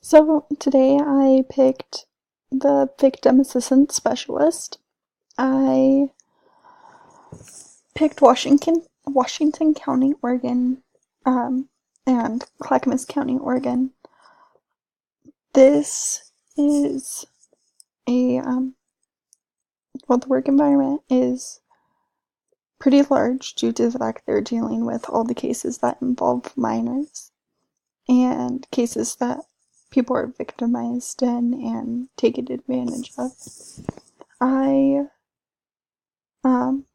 So today I picked the victim assistance specialist. I picked Washington County, Oregon, and Clackamas County, Oregon. This is the work environment is pretty large due to the fact they're dealing with all the cases that involve minors and cases that people are victimized in and taken advantage of. I um,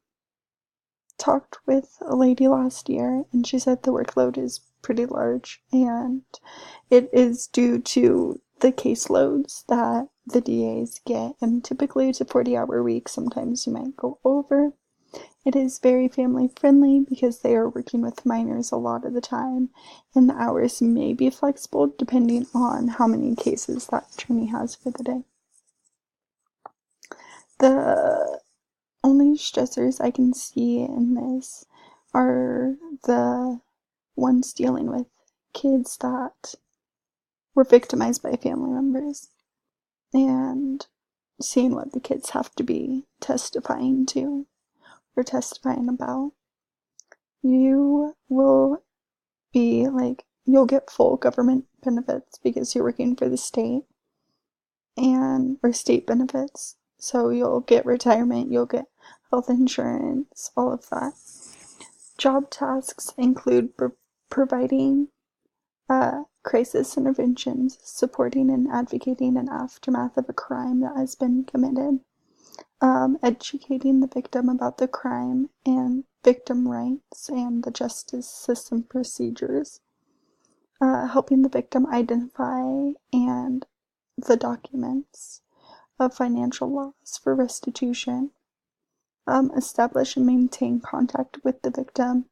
talked with a lady last year, and she said the workload is pretty large, and it is due to the caseloads that the DAs get, and typically it's a 40-hour week. Sometimes you might go over. It is very family friendly because they are working with minors a lot of the time, and the hours may be flexible depending on how many cases that attorney has for the day. The only stressors I can see in this are the ones dealing with kids that were victimized by family members and seeing what the kids have to be testifying to or testifying about. You will you'll get full government benefits because you're working for the state or state benefits. So you'll get retirement, you'll get health insurance, all of that. Job tasks include providing crisis interventions, supporting and advocating in aftermath of a crime that has been committed, educating the victim about the crime and victim rights and the justice system procedures, helping the victim identify and the documents of financial loss for restitution, establish and maintain contact with the victim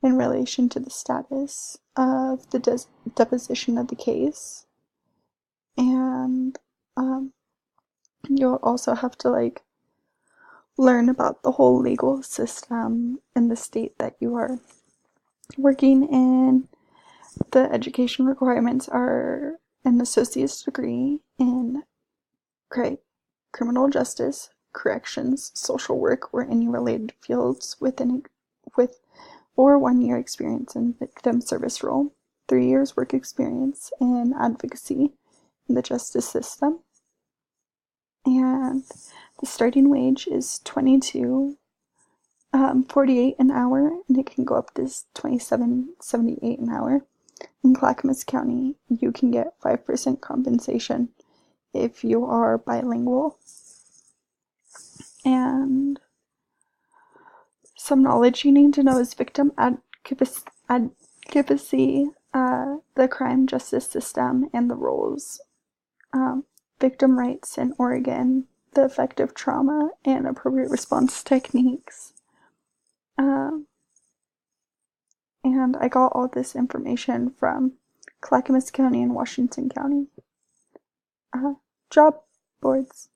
in relation to the status of the deposition of the case, and you'll also have to learn about the whole legal system in the state that you are working in. The education requirements are an associate's degree in criminal justice, corrections, social work, or any related fields with or 1 year experience in victim service role, 3 years work experience in advocacy in the justice system, and the starting wage is $22.48 an hour, and it can go up to $27.78 an hour. In Clackamas County, you can get 5% compensation if you are bilingual. And some knowledge you need to know is victim advocacy, the crime justice system, and the rules. Victim rights in Oregon, the effect of trauma, and appropriate response techniques. And I got all this information from Clackamas County and Washington County job boards.